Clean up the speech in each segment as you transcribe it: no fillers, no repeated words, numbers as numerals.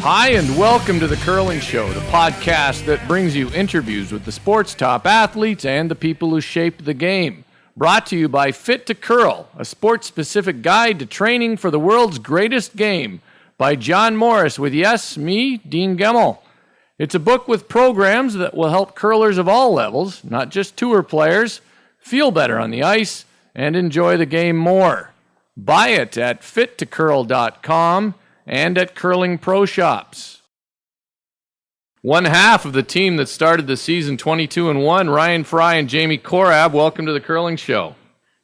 Hi, and welcome to The Curling Show, the podcast that brings you interviews with the sport's top athletes and the people who shape the game. Brought to you by Fit to Curl, a sports-specific guide to training for the world's greatest game, by John Morris with, yes, me, Dean Gemmell. It's a book with programs that will help curlers of all levels, not just tour players, feel better on the ice and enjoy the game more. Buy it at fittocurl.com and at Curling Pro Shops. One half of the team that started the season 22-1, Ryan Fry and Jamie Korab. Welcome to the Curling Show.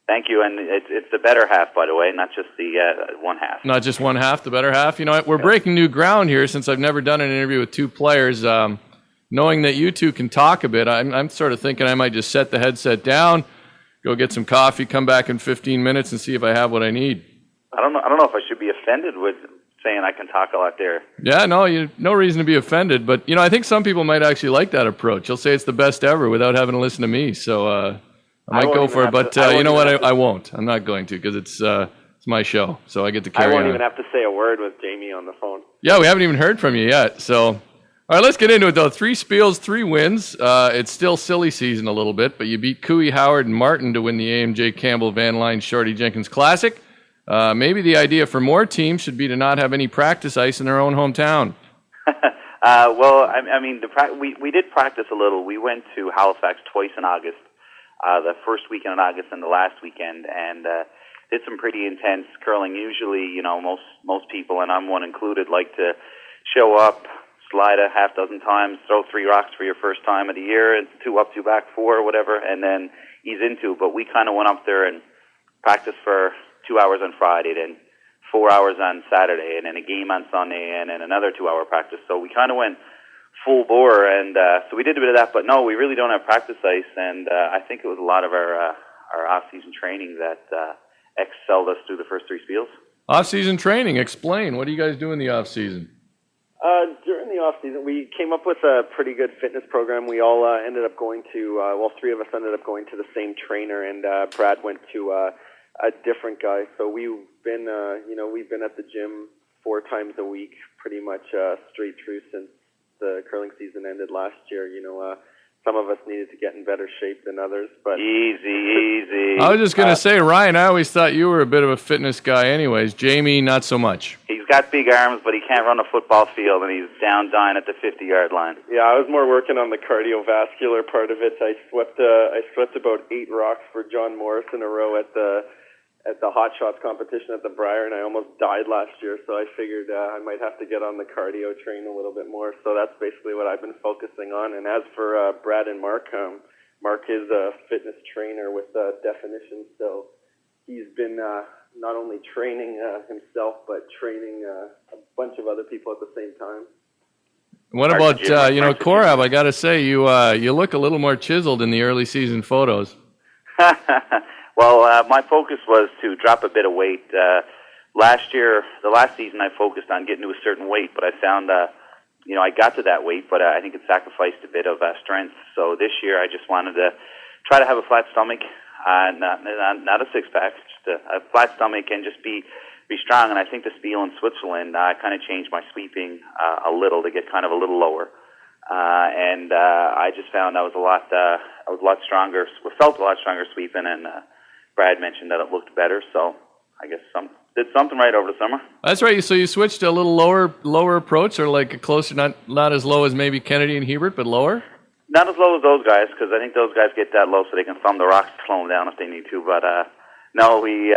Thank you, and it's the better half, by the way, not just the one half. Not just one half, the better half. You know what? We're breaking new ground here since I've never done an interview with two players. Knowing that you two can talk a bit, I'm sort of thinking I might just set the headset down, go get some coffee, come back in 15 minutes, and see if I have what I need. I don't know if I should be offended with saying I can talk a lot there. Yeah, no reason to be offended, but I think some people might actually like that approach. They'll say it's the best ever without having to listen to me. So I might go for it, but you know what? I won't. I'm not going to because it's my show, so I get to carry on. I won't even have to say a word with Jamie on the phone. Yeah, we haven't even heard from you yet. So, all right, let's get into it though. 3 spiels, 3 wins. It's still silly season a little bit, but you beat Cooey, Howard, and Martin to win the AMJ Campbell Van Line Shorty Jenkins Classic. Maybe the idea for more teams should be to not have any practice ice in their own hometown. Well, I mean, we did practice a little. We went to Halifax twice in August, the first weekend in August and the last weekend, and did some pretty intense curling. Usually, most people, and I'm one included, like to show up, slide a half dozen times, throw 3 rocks for your first time of the year, and 2 up, 2 back, 4, whatever, and then ease into. But we kind of went up there and practiced for 2 hours on Friday, then 4 hours on Saturday, and then a game on Sunday, and then another 2-hour practice. So we kind of went full bore, and so we did a bit of that. But no, we really don't have practice ice, and I think it was a lot of our off-season training that excelled us through the first 3 spiels. Off-season training, explain. What do you guys do in the off-season? During the off-season, we came up with a pretty good fitness program. We all ended up going to, 3 of us ended up going to the same trainer, and Brad went to a different guy. So we've been at the gym 4 times a week, pretty much straight through since the curling season ended last year. Some of us needed to get in better shape than others, but easy. I was just gonna say, Ryan, I always thought you were a bit of a fitness guy, anyways. Jamie, not so much. He's got big arms, but he can't run a football field, and he's down dying at the 50-yard line. Yeah, I was more working on the cardiovascular part of it. I swept about 8 rocks for John Morris in a row at the Hot Shots competition at the Briar, and I almost died last year, so I figured I might have to get on the cardio train a little bit more. So that's basically what I've been focusing on. And as for Brad and Mark, Mark is a fitness trainer with Definition, so he's been not only training himself, but training a bunch of other people at the same time. What about, Korab, I got to say, you look a little more chiseled in the early season photos. Well, my focus was to drop a bit of weight. The last season, I focused on getting to a certain weight, but I found, I got to that weight, but I think it sacrificed a bit of strength. So this year, I just wanted to try to have a flat stomach, not a six-pack, just a flat stomach, and just be strong. And I think the spiel in Switzerland kind of changed my sweeping a little to get kind of a little lower. And I just found I was a lot stronger, felt a lot stronger sweeping, and Brad mentioned that it looked better, so I guess did something right over the summer. That's right. So you switched to a little lower approach, or like a closer, not as low as maybe Kennedy and Hebert, but lower? Not as low as those guys, because I think those guys get that low so they can thumb the rocks to slow them down if they need to. But no, we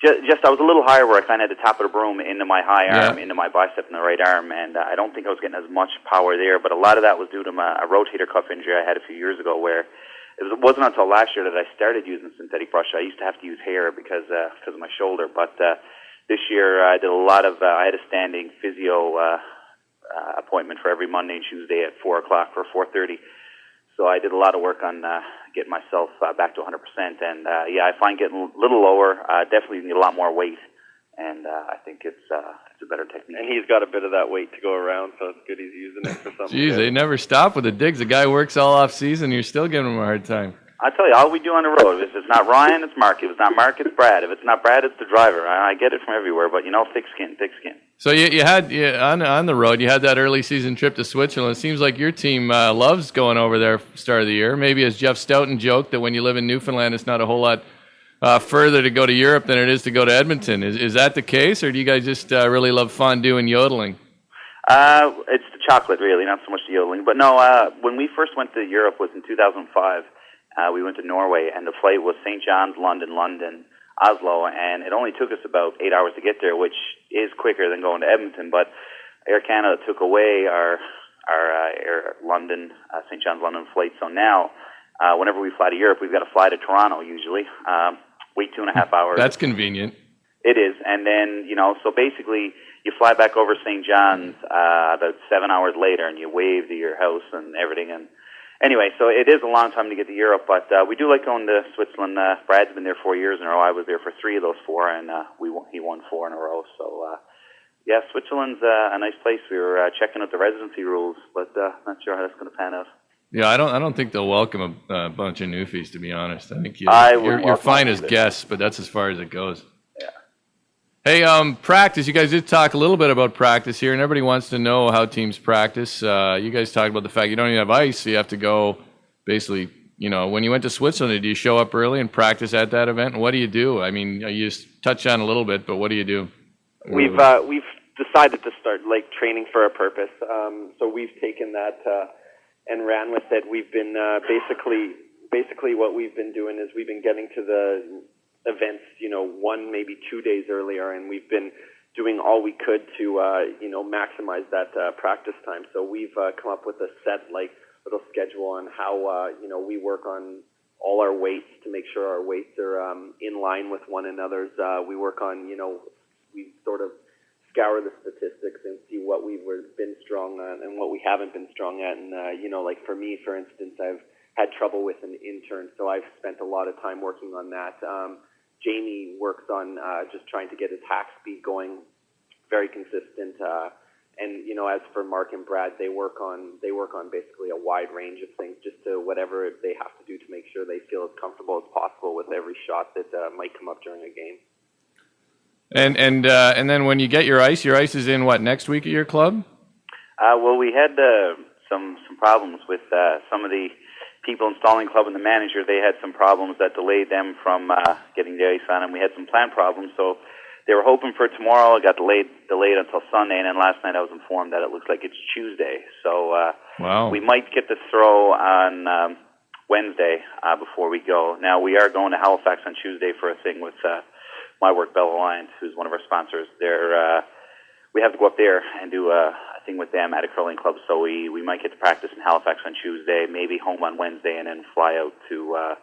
just I was a little higher where I kind of had the top of the broom into my high arm, into my bicep in the right arm, and I don't think I was getting as much power there. But a lot of that was due to a rotator cuff injury I had a few years ago, where it wasn't until last year that I started using synthetic brush. I used to have to use hair because of my shoulder, but this year I did a lot of. I had a standing physio appointment for every Monday and Tuesday at 4 o'clock for 4:30. So I did a lot of work on getting myself back to 100%. And I find getting a little lower. Definitely need a lot more weight, and I think it's a better technique. And he's got a bit of that weight to go around, so it's good he's using it for something. Jeez, they never stop with the digs. The guy works all off season. You're still giving him a hard time. I tell you, all we do on the road, if it's not Ryan, it's Mark. If it's not Mark, it's Brad. If it's not Brad, it's the driver. I get it from everywhere, but thick skin. So you had on the road, you had that early season trip to Switzerland. It seems like your team loves going over there start of the year. Maybe as Jeff Stoughton joked that when you live in Newfoundland, it's not a whole lot further to go to Europe than it is to go to Edmonton. Is that the case, or do you guys just really love fondue and yodeling? It's the chocolate, really, not so much the yodeling. But no, when we first went to Europe was in 2005. We went to Norway, and the flight was St. John's, London, Oslo, and it only took us about 8 hours to get there, which is quicker than going to Edmonton. But Air Canada took away our Air London, St. John's, London flight. So now, whenever we fly to Europe, we've got to fly to Toronto usually. Wait 2.5 hours. That's convenient. It is, and then so basically you fly back over St. John's about 7 hours later, and you wave to your house and everything. And anyway, so it is a long time to get to Europe, but we do like going to Switzerland. Brad's been there 4 years in a row. I was there for 3 of those 4, and he won 4 in a row. So yeah, Switzerland's a nice place. We were checking out the residency rules, but not sure how that's going to pan out. Yeah, I don't think they'll welcome a bunch of newfies, to be honest. I think you're fine as guests, but that's as far as it goes. Yeah. Hey, practice. You guys did talk a little bit about practice here, and everybody wants to know how teams practice. You guys talked about the fact you don't even have ice, so you have to go basically, when you went to Switzerland, did you show up early and practice at that event? And what do you do? I mean, you just touched on a little bit, but what do you do? We've decided to start training for a purpose. So we've taken that and ran with it. We've been basically what we've been doing is we've been getting to the events, 1, maybe 2 days earlier, and we've been doing all we could to, maximize that practice time. So we've come up with a set, little schedule on how, we work on all our weights to make sure our weights are in line with one another's. We work on, we sort of scour the statistics and see what we've been strong on and what we haven't been strong at. And, for me, for instance, I've had trouble with an intern, so I've spent a lot of time working on that. Jamie works on just trying to get his hack speed going, very consistent. And as for Mark and Brad, they work on basically a wide range of things, just to whatever they have to do to make sure they feel as comfortable as possible with every shot that might come up during a game. And then when you get your ice is in what, next week at your club? Well, we had some problems with some of the people installing club and the manager. They had some problems that delayed them from getting the ice on, and we had some plant problems. So they were hoping for tomorrow. It got delayed until Sunday, and then last night I was informed that it looks like it's Tuesday. So wow. We might get the throw on Wednesday before we go. Now, we are going to Halifax on Tuesday for a thing with My Work Bell Alliance, who's one of our sponsors. We have to go up there and do a thing with them at a curling club, so we might get to practice in Halifax on Tuesday, maybe home on Wednesday, and then fly out to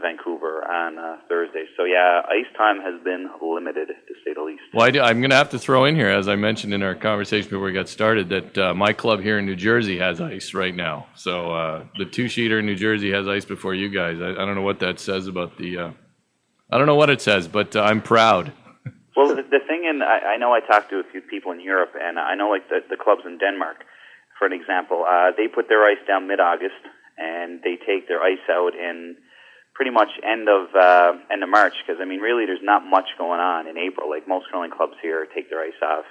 Vancouver on Thursday. So yeah, ice time has been limited, to say the least. Well, I'm going to have to throw in here, as I mentioned in our conversation before we got started, that my club here in New Jersey has ice right now. So the 2-sheeter in New Jersey has ice before you guys. I don't know what that says about the. I don't know what it says, but I'm proud. Well, the thing, and I know I talked to a few people in Europe, and I know the clubs in Denmark, for an example, they put their ice down mid-August, and they take their ice out in pretty much end of March, because really there's not much going on in April. Like most curling clubs here take their ice off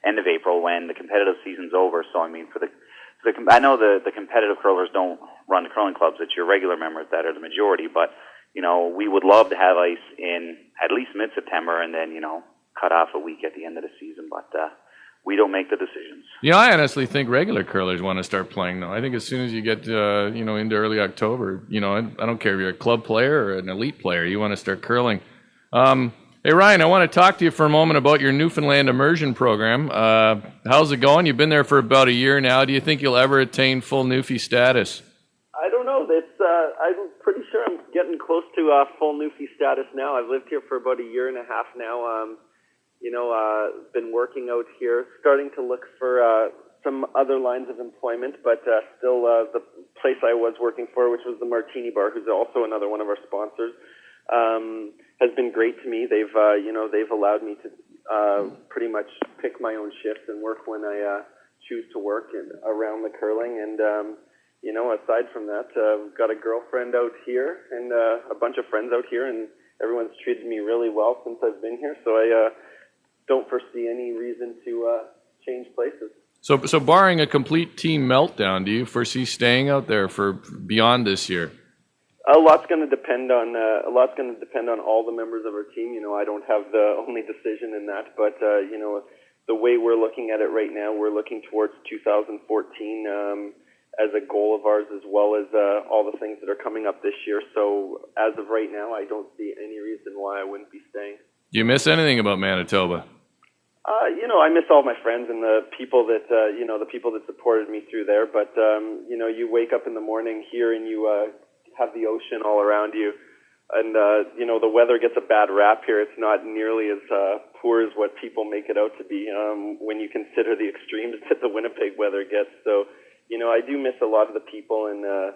end of April when the competitive season's over. So I know the competitive curlers don't run the curling clubs. It's your regular members that are the majority, but we would love to have ice in at least mid-September and then, cut off a week at the end of the season. But we don't make the decisions. I honestly think regular curlers want to start playing, though. I think as soon as you get, into early October, I don't care if you're a club player or an elite player, you want to start curling. Hey, Ryan, I want to talk to you for a moment about your Newfoundland immersion program. How's it going? You've been there for about a year now. Do you think you'll ever attain full Newfie status? I don't know. I'm pretty sure I'm getting close to full Newfie status now. I've lived here for about a year and a half now. Been working out here, starting to look for some other lines of employment, but still the place I was working for, which was the Martini Bar, who's also another one of our sponsors, has been great to me. They've allowed me to pretty much pick my own shifts and work when I choose to work around the curling. And aside from that, I've got a girlfriend out here and a bunch of friends out here, and everyone's treated me really well since I've been here. So don't foresee any reason to change places. So barring a complete team meltdown, do you foresee staying out there for beyond this year? A lot's going to depend on all the members of our team. I don't have the only decision in that, but the way we're looking at it right now, we're looking towards 2014 as a goal of ours, as well as all the things that are coming up this year. So as of right now, I don't see any reason why I wouldn't be staying. Do you miss anything about Manitoba? I miss all my friends and the people that supported me through there. But you wake up in the morning here and you have the ocean all around you, and the weather gets a bad rap here. It's not nearly as poor as what people make it out to be when you consider the extremes that the Winnipeg weather gets. So, I do miss a lot of the people and the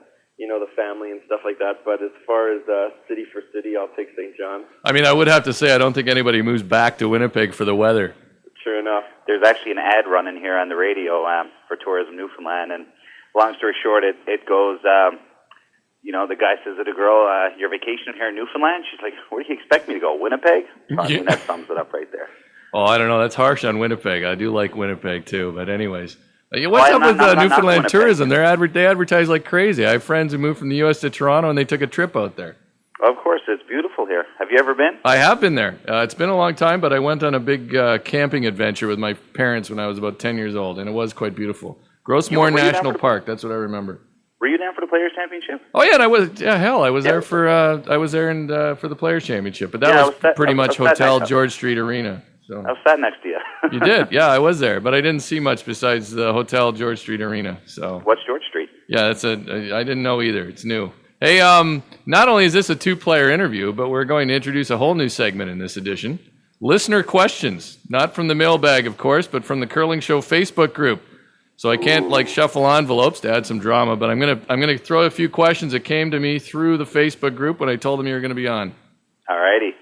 family and stuff like that. But as far as city for city, I'll take St. John's. I mean, I would have to say I don't think anybody moves back to Winnipeg for the weather. Sure enough. There's actually an ad running here on the radio for Tourism Newfoundland, and long story short, it goes, the guy says to the girl, "You're vacationing here in Newfoundland?" She's like, "Where do you expect me to go, Winnipeg?" I mean, that sums it up right there. Oh, I don't know. That's harsh on Winnipeg. I do like Winnipeg, too. But anyways, what's up with Newfoundland tourism? They advertise like crazy. I have friends who moved from the U.S. to Toronto, and they took a trip out there. Of course, it's beautiful here. Have you ever been? I have been there. It's been a long time, but I went on a big camping adventure with my parents when I was about 10 years old, and it was quite beautiful. Grossmore National Park. That's what I remember. Were you down for the Players Championship? Oh yeah, and I was. Yeah, hell, I was there for. I was there for the Players Championship, but that was pretty much Hotel George Street Arena. So I was sat next to you. You did? Yeah, I was there, but I didn't see much besides the Hotel George Street Arena. So what's George Street? Yeah, I didn't know either. It's new. Hey, not only is this a two-player interview, but we're going to introduce a whole new segment in this edition. Listener questions, not from the mailbag, of course, but from the Curling Show Facebook group. So I can't shuffle envelopes to add some drama, but I'm gonna throw a few questions that came to me through the Facebook group when I told them you were going to be on. All righty.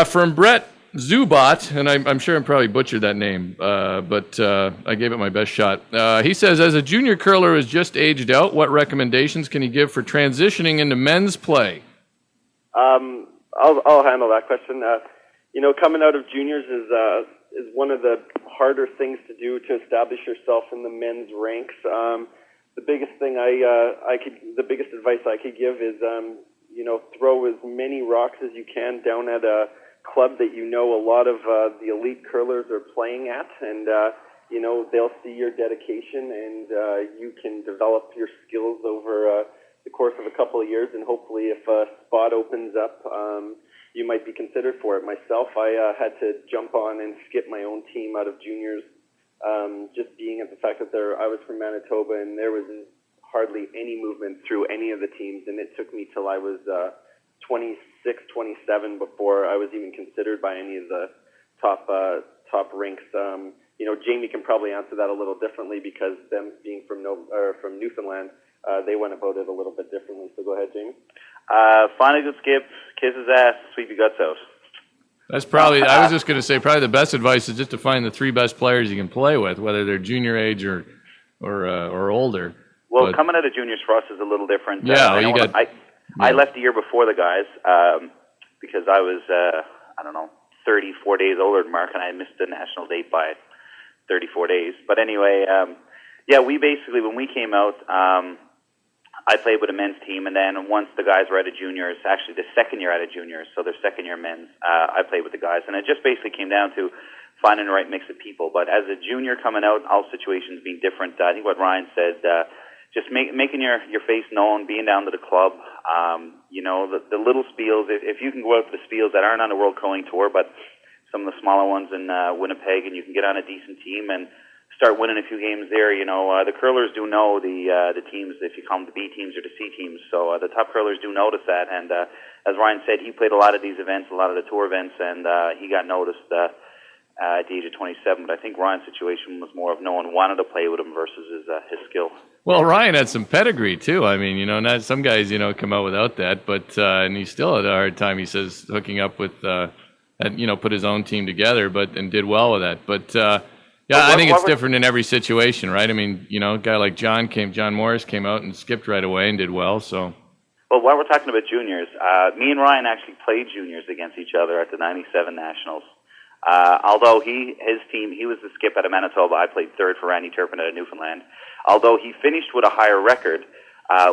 From Brett Zubat, and I'm sure I probably butchered that name, but I gave it my best shot. He says, as a junior curler who has just aged out, what recommendations can he give for transitioning into men's play? I'll handle that question. Coming out of juniors is one of the harder things to do to establish yourself in the men's ranks. The biggest thing the biggest advice I could give is, throw as many rocks as you can down at a club that a lot of the elite curlers are playing at, and they'll see your dedication, and you can develop your skills over the course of a couple of years, and hopefully if a spot opens up, you might be considered for it. Myself, I had to jump on and skip my own team out of juniors, just being at the fact that I was from Manitoba, and there was hardly any movement through any of the teams, and it took me till I was 26, 27 before I was even considered by any of the top rinks. Jamie can probably answer that a little differently because them being from Newfoundland, they went about it a little bit differently. So go ahead, Jamie. Find a good skip, kiss his ass, sweep your guts out. That's probably. I was just going to say probably the best advice is just to find the three best players you can play with, whether they're junior age or older. Well, coming out of juniors for us is a little different. Yeah, I left a year before the guys because I was 34 days older than Mark, and I missed the national date by 34 days. But anyway, we basically, when we came out, I played with a men's team, and then once the guys were out of juniors, actually the second year out of juniors, so their second year men's, I played with the guys, and it just basically came down to finding the right mix of people. But as a junior coming out, all situations being different. I think what Ryan said, just making your face known, being down to the club, the little spiels. If you can go out to the spiels that aren't on the World Curling Tour, but some of the smaller ones in Winnipeg, and you can get on a decent team and start winning a few games there. The curlers do know the teams, if you call them the B teams or the C teams. So the top curlers do notice that. And as Ryan said, he played a lot of these events, a lot of the tour events, and he got noticed at the age of 27. But I think Ryan's situation was more of no one wanted to play with him versus his skill. Well, Ryan had some pedigree too. I mean, not some guys, come out without that, but and he still had a hard time. He says hooking up with, put his own team together, and did well with that. But I think it's different in every situation, right? I mean, a guy like John Morris came out and skipped right away and did well. So, well, while we're talking about juniors, me and Ryan actually played juniors against each other at the '97 Nationals. Although his team, he was the skip out of Manitoba. I played third for Randy Turpin out of Newfoundland. Although he finished with a higher record,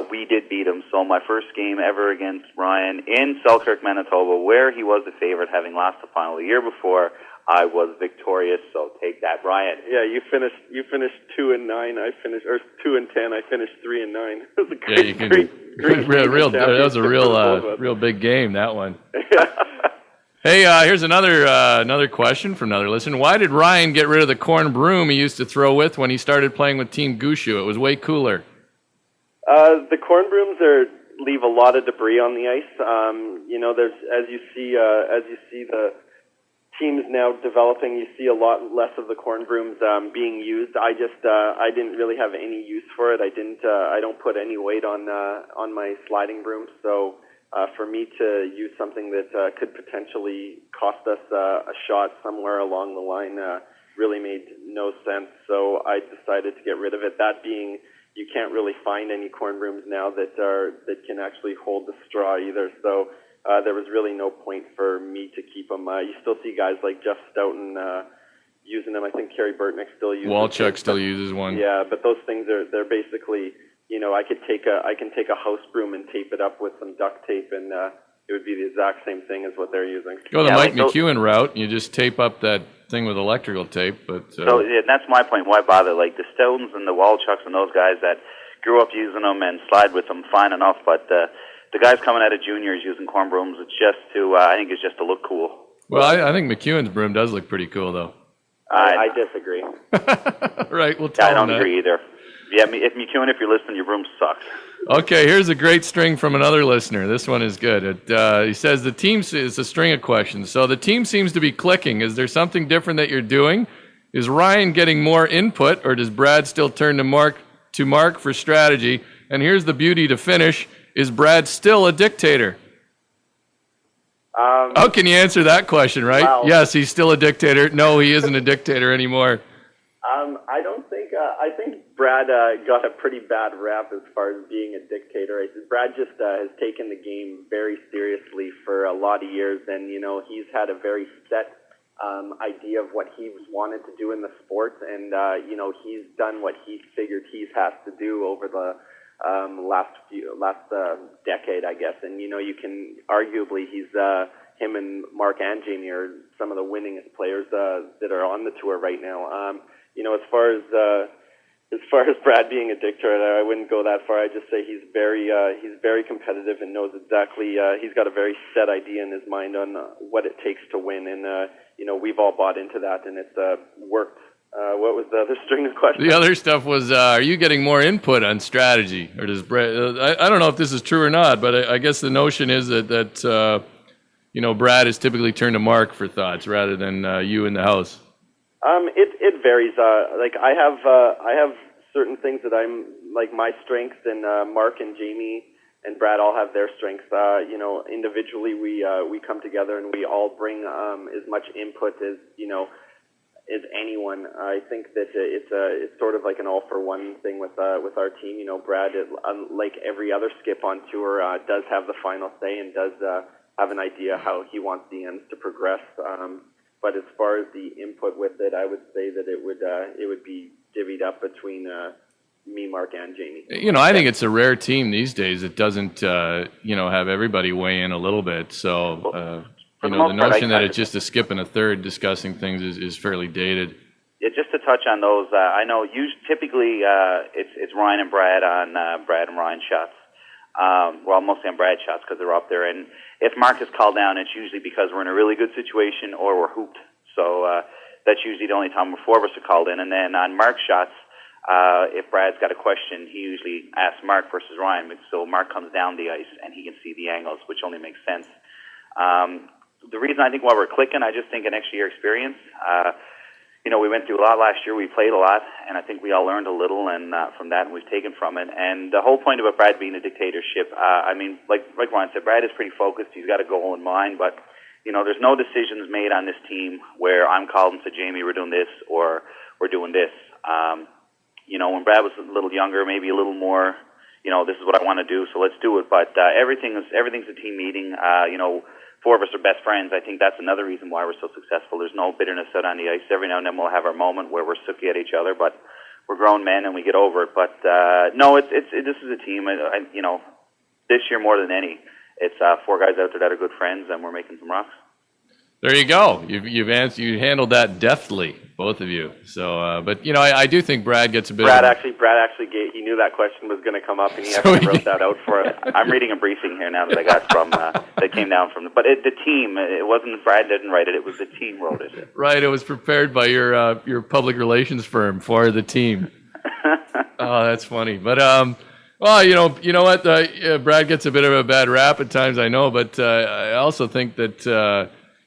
we did beat him. So my first game ever against Ryan in Selkirk, Manitoba, where he was the favorite, having lost the final the year before, I was victorious. So take that, Ryan. Yeah, you finished 2-9. I finished 2-10. I finished 3-9. It was a that was a real big game, that one. Hey, here's another question from another listener. Why did Ryan get rid of the corn broom he used to throw with when he started playing with Team Gushue? It was way cooler. The corn brooms leave a lot of debris on the ice. There's as you see the teams now developing, you see a lot less of the corn brooms being used. I didn't really have any use for it. I don't put any weight on my sliding broom, so. For me to use something that could potentially cost us a shot somewhere along the line really made no sense. So I decided to get rid of it. That being, you can't really find any corn brooms now that can actually hold the straw either. So there was really no point for me to keep them. You still see guys like Jeff Stoughton using them. I think Kerry Burtnick still uses them. Walchuk still uses one. Yeah, but those things they're basically. I can take a house broom and tape it up with some duct tape, and it would be the exact same thing as what they're using. Go the Mike McEwen route. You just tape up that thing with electrical tape. But that's my point. Why bother? Like the Stones and the Walchucks and those guys that grew up using them and slide with them, fine enough. But the guys coming out of juniors using corn brooms, it's just I think it's just to look cool. Well, I think McEwen's broom does look pretty cool, though. I disagree. Right, we'll tell I don't him agree either. Yeah, if McEwen, if you're listening, your broom sucks. Okay, here's a great string from another listener. This one is good. He says the team is a string of questions. So the team seems to be clicking. Is there something different that you're doing? Is Ryan getting more input, or does Brad still turn to Mark for strategy? And here's the beauty to finish: is Brad still a dictator? How can you answer that question, right? Wow. Yes, he's still a dictator. No, he isn't a dictator anymore. I don't think. I think Brad got a pretty bad rap as far as being a dictator. Brad just has taken the game very seriously for a lot of years, and he's had a very set idea of what he wanted to do in the sport, and he's done what he figured he has to do over the last decade, I guess. And you can arguably he's him and Mark and Jamie are some of the winningest players that are on the tour right now. As far as Brad being a dictator, I wouldn't go that far. I just say he's very competitive and knows exactly. He's got a very set idea in his mind on what it takes to win, and we've all bought into that, and it's worked. What was the other string of questions? The other stuff was, are you getting more input on strategy, or does Brad? I don't know if this is true or not, but I guess the notion is that Brad is typically turned to Mark for thoughts rather than you in the house. It varies. I have certain things that I'm like my strengths, and Mark and Jamie and Brad all have their strengths. Individually we come together and we all bring as much input as anyone. I think that it's sort of like an all for one thing with our team. Brad, like every other skip on tour, does have the final say and does have an idea how he wants the ends to progress. But as far as the input with it, I would say that it would be divvied up between me, Mark, and Jamie. I think it's a rare team these days that doesn't have everybody weigh in a little bit. So the notion that it's just a skip and a third discussing things is fairly dated. Yeah, just to touch on those, I know typically it's Ryan and Brad on Brad and Ryan shots. Mostly on Brad shots because they're up there. And if Mark is called down, it's usually because we're in a really good situation or we're hooped. So that's usually the only time where four of us are called in. And then on Mark's shots, if Brad's got a question, he usually asks Mark versus Ryan. So Mark comes down the ice and he can see the angles, which only makes sense. The reason I think why we're clicking, I just think an extra year experience. We went through a lot last year. We played a lot, and I think we all learned a little, and from that, we've taken from it. And the whole point about Brad being a dictatorship, like Ryan said, Brad is pretty focused. He's got a goal in mind, but there's no decisions made on this team where I'm called and said, Jamie, we're doing this, or we're doing this. When Brad was a little younger, maybe a little more, this is what I want to do, so let's do it. But everything's a team meeting. four of us are best friends. I think that's another reason why we're so successful. There's no bitterness out on the ice. Every now and then we'll have our moment where we're sooky at each other, but we're grown men and we get over it. But no, this is a team. This year more than any, it's four guys out there that are good friends, and we're making some rocks. There you go. You handled that deftly, both of you. So, but I do think Brad gets a bit. Brad actually he knew that question was going to come up, and he actually wrote that out for us. I'm reading a briefing here now that I got from that came down from. But the team, it wasn't Brad didn't write it. It was the team wrote it. Right. It was prepared by your public relations firm for the team. Oh, that's funny. But well, you know what? Brad gets a bit of a bad rap at times, I know, but I also think that.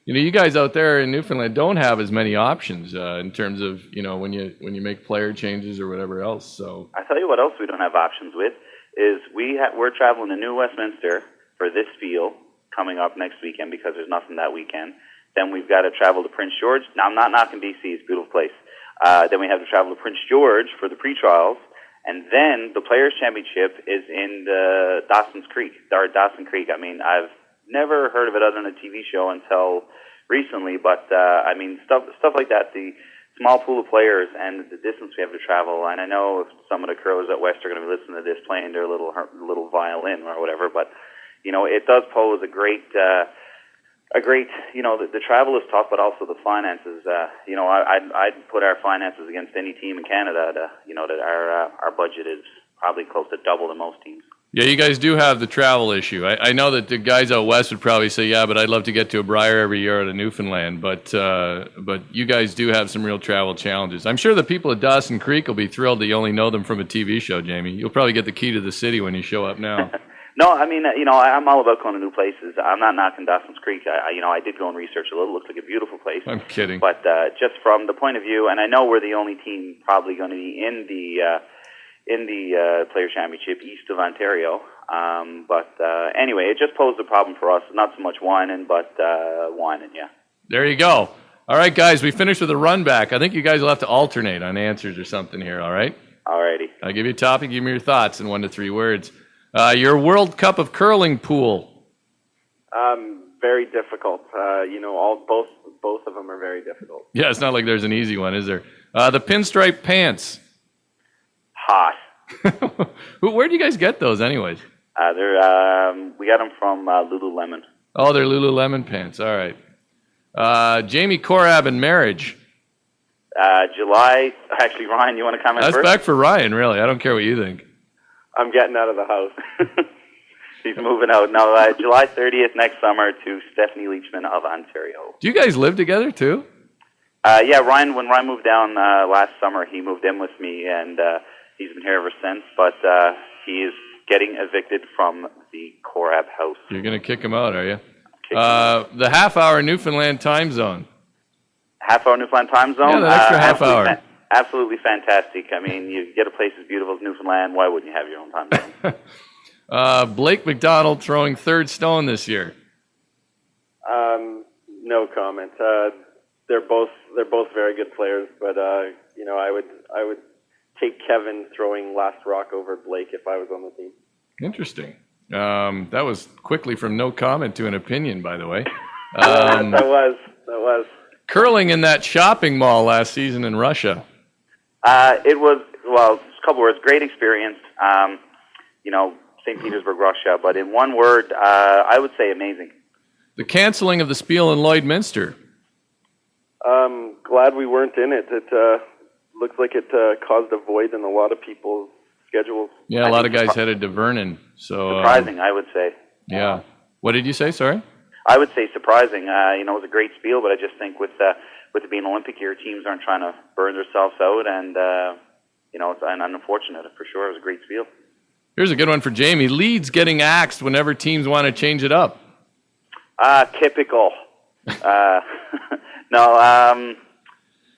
You guys out there in Newfoundland don't have as many options in terms of when you make player changes or whatever else. So I tell you what else we don't have options with is we're traveling to New Westminster for this field coming up next weekend because there's nothing that weekend. Then we've got to travel to Prince George. Now I'm not knocking BC; it's a beautiful place. Then we have to travel to Prince George for the pre-trials, and then the Players' Championship is in Dawson Creek. I mean, I've never heard of it other than a TV show until recently, but stuff like that, the small pool of players and the distance we have to travel. And I know some of the curlers at West are going to be listening to this playing their little violin or whatever, but it does pose a great the travel is tough, but also the finances. I'd put our finances against any team in Canada. That our budget is probably close to double than most teams. Yeah, you guys do have the travel issue. I know that the guys out west would probably say, yeah, but I'd love to get to a Briar every year out of Newfoundland. But you guys do have some real travel challenges. I'm sure the people at Dawson Creek will be thrilled that you only know them from a TV show, Jamie. You'll probably get the key to the city when you show up now. No, I mean, I'm all about going to new places. I'm not knocking Dawson Creek. I did go and research a little. It looks like a beautiful place. I'm kidding. But just from the point of view, and I know we're the only team probably going to be in the Players' Championship east of Ontario. Anyway, it just posed a problem for us. Not so much whining, but whining, yeah. There you go. All right, guys, we finished with a run back. I think you guys will have to alternate on answers or something here, all right? All righty. I'll give you a topic, give me your thoughts in 1 to 3 words. Your World Cup of Curling pool. Very difficult. Both of them are very difficult. Yeah, it's not like there's an easy one, is there? The pinstripe pants. Hot. Where do you guys get those, anyways? We got them from Lululemon. Oh, they're Lululemon pants. All right. Jamie Korab and marriage. July. Actually, Ryan, you want to comment first? That's back for Ryan, really. I don't care what you think. I'm getting out of the house. He's moving out. No, July 30th next summer to Stephanie Leachman of Ontario. Do you guys live together, too? Yeah, Ryan. When Ryan moved down last summer, he moved in with me, and he's been here ever since. But he is getting evicted from the Korab house. You're going to kick him out, are you? The half-hour Newfoundland time zone. Half-hour Newfoundland time zone? Yeah, the extra half hour. Absolutely fantastic. I mean, you get a place as beautiful as Newfoundland, why wouldn't you have your own time zone? Blake McDonald throwing third stone this year. No comment. They're both very good players, but I would take Kevin throwing last rock over Blake if I was on the team. Interesting. That was quickly from no comment to an opinion, by the way. That was. Curling in that shopping mall last season in Russia. It was, a couple words, great experience. St. Petersburg, Russia, but in one word, I would say amazing. The canceling of the Spiel in Lloydminster. Glad we weren't in it. It looks like it caused a void in a lot of people's schedules. Yeah, a lot of guys headed to Vernon. So surprising, I would say. Yeah. What did you say? Sorry. I would say surprising. It was a great spiel, but I just think with it being Olympic year, teams aren't trying to burn themselves out, and it's unfortunate for sure. It was a great spiel. Here's a good one for Jamie. Leeds getting axed whenever teams want to change it up. Typical. No.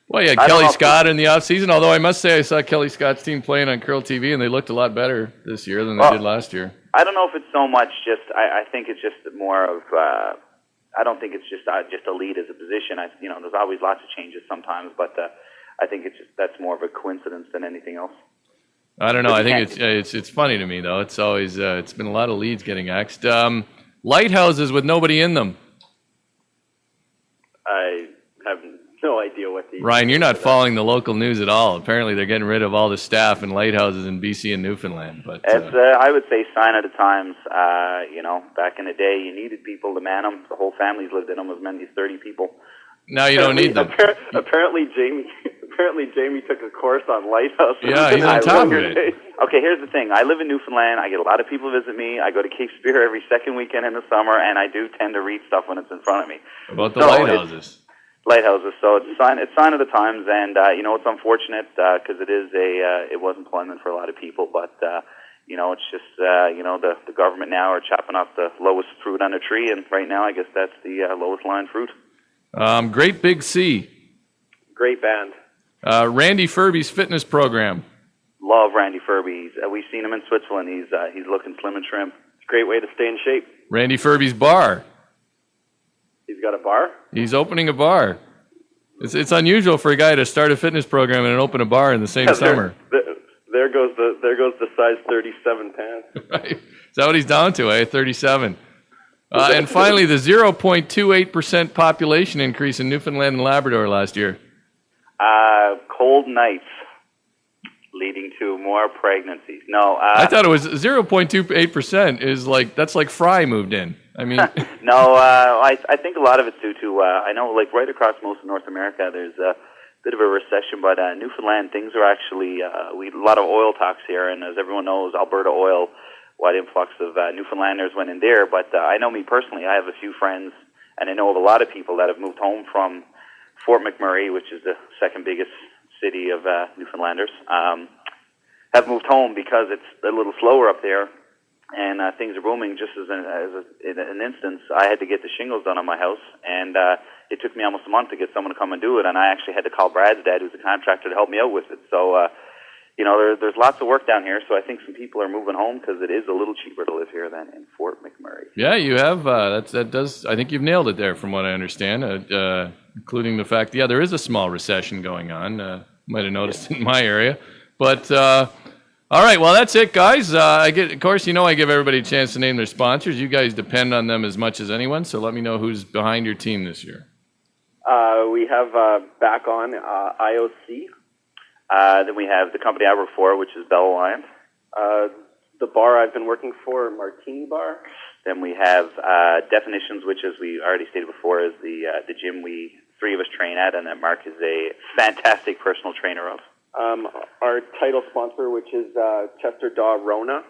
Well, yeah, Kelly Scott in the offseason, although I must say I saw Kelly Scott's team playing on Curl TV, and they looked a lot better this year than they did last year. I don't know if it's so much just, I think it's just more of, I don't think it's just a lead as a position. There's always lots of changes sometimes, but I think that's more of a coincidence than anything else. I don't know. I think it's funny to me, though. It's always, it's been a lot of leads getting axed. Lighthouses with nobody in them. I have no idea what these... Ryan, you're not following the local news at all. Apparently, they're getting rid of all the staff in lighthouses in BC and Newfoundland. But it's, I would say, sign of the times. Back in the day, you needed people to man them. The whole families lived in them, as many as 30 people. Now you don't need them. Apparently, Jamie took a course on lighthouses. Yeah, he's on top of it. Okay, here's the thing. I live in Newfoundland. I get a lot of people visit me. I go to Cape Spear every second weekend in the summer, and I do tend to read stuff when it's in front of me. About the lighthouses. Lighthouses. So it's a sign of the times, and it's unfortunate because it was employment for a lot of people, but it's just the government now are chopping off the lowest fruit on the tree, and right now I guess that's the lowest lying fruit. Great Big C. Great band. Randy Furby's fitness program. Love Randy Furby. We've seen him in Switzerland. He's looking slim and trim. It's a great way to stay in shape. Randy Furby's bar. He's got a bar? He's opening a bar. It's unusual for a guy to start a fitness program and open a bar in the same summer. There goes the size 37 pants. Right. Is that what he's down to, 37. And finally, the 0.28% population increase in Newfoundland and Labrador last year. Cold nights leading to more pregnancies. No. I thought it was 0.28% that's like Fry moved in. I mean. No, I think a lot of it's due to, I know like right across most of North America there's a bit of a recession, but Newfoundland, things are actually, we a lot of oil talks here, and as everyone knows, Alberta oil, wide influx of Newfoundlanders went in there, but I know me personally, I have a few friends, and I know of a lot of people that have moved home from Fort McMurray, which is the second biggest city of Newfoundlanders, have moved home because it's a little slower up there, and things are booming. Just as an instance, I had to get the shingles done on my house, and it took me almost a month to get someone to come and do it, and I actually had to call Brad's dad, who's a contractor, to help me out with it. So, there's lots of work down here, so I think some people are moving home because it is a little cheaper to live here than in Fort McMurray. Yeah, you have. That does. I think you've nailed it there, from what I understand, including the fact, there is a small recession going on. Might have noticed in my area, but all right. Well, that's it, guys. I give everybody a chance to name their sponsors. You guys depend on them as much as anyone, so let me know who's behind your team this year. We have back on IOC. Then we have the company I work for, which is Bell Alliance. The bar I've been working for, Martini Bar. Then we have Definitions, which, as we already stated before, is the gym we three of us train at, and that Mark is a fantastic personal trainer of. Our title sponsor, which is Chester Daw Rona.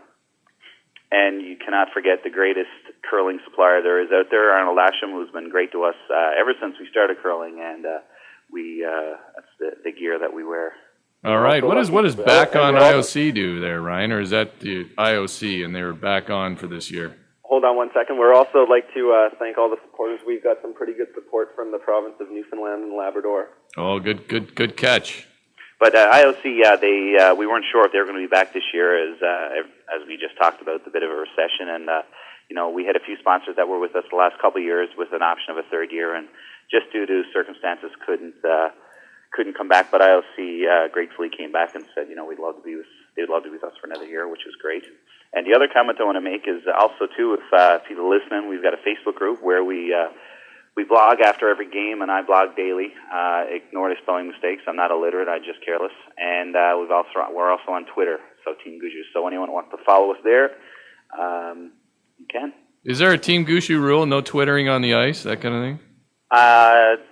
And you cannot forget the greatest curling supplier there is out there, Arnold Asham, who's been great to us ever since we started curling, and that's the gear that we wear. All right. What does Back On IOC do there, Ryan? Or is that the IOC and they're back on for this year? Hold on one second. We'd also like to thank all the supporters. We've got some pretty good support from the province of Newfoundland and Labrador. Oh, good catch. But IOC, we weren't sure if they were going to be back this year, as we just talked about, the bit of a recession, and we had a few sponsors that were with us the last couple of years with an option of a third year, and just due to circumstances couldn't come back. But IOC gratefully came back and said, they'd love to be with us for another year, which is great. And the other comment I want to make is also too, if people are listening, we've got a Facebook group where we blog after every game, and I blog daily. Ignore the spelling mistakes. I'm not illiterate. I'm just careless. And we're also on Twitter, so Team Gushue. So anyone who wants to follow us there, you can. Is there a Team Gushue rule? No twittering on the ice, that kind of thing?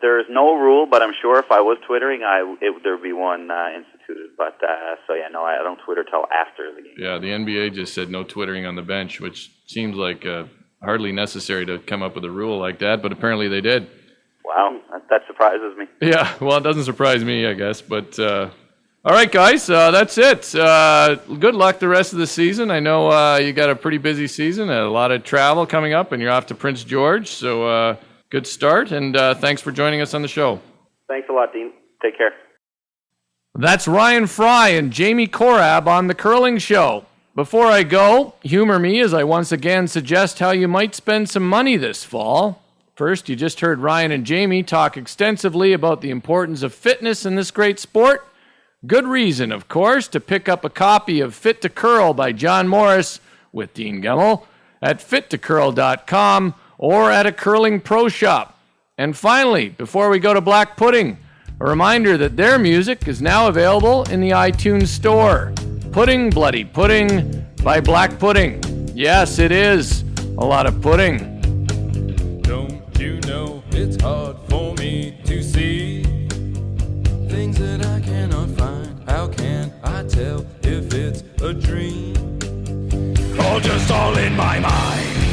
There is no rule, but I'm sure if I was twittering, there would be one instituted. But I don't Twitter till after the game. Yeah, the NBA just said no twittering on the bench, which seems like hardly necessary to come up with a rule like that, but apparently they did. Wow, that surprises me. Yeah, well, it doesn't surprise me, I guess. But all right, guys, that's it. Good luck the rest of the season. I know you got a pretty busy season, a lot of travel coming up, and you're off to Prince George. So good start, and thanks for joining us on the show. Thanks a lot, Dean. Take care. That's Ryan Fry and Jamie Korab on The Curling Show. Before I go, humor me as I once again suggest how you might spend some money this fall. First, you just heard Ryan and Jamie talk extensively about the importance of fitness in this great sport. Good reason, of course, to pick up a copy of Fit to Curl by John Morris with Dean Gemmell at fittocurl.com or at a curling pro shop. And finally, before we go to Black Pudding, a reminder that their music is now available in the iTunes Store. Pudding, Bloody Pudding by Black Pudding. Yes, it is a lot of pudding. Don't you know it's hard for me to see things that I cannot find? How can I tell if it's a dream or just all in my mind?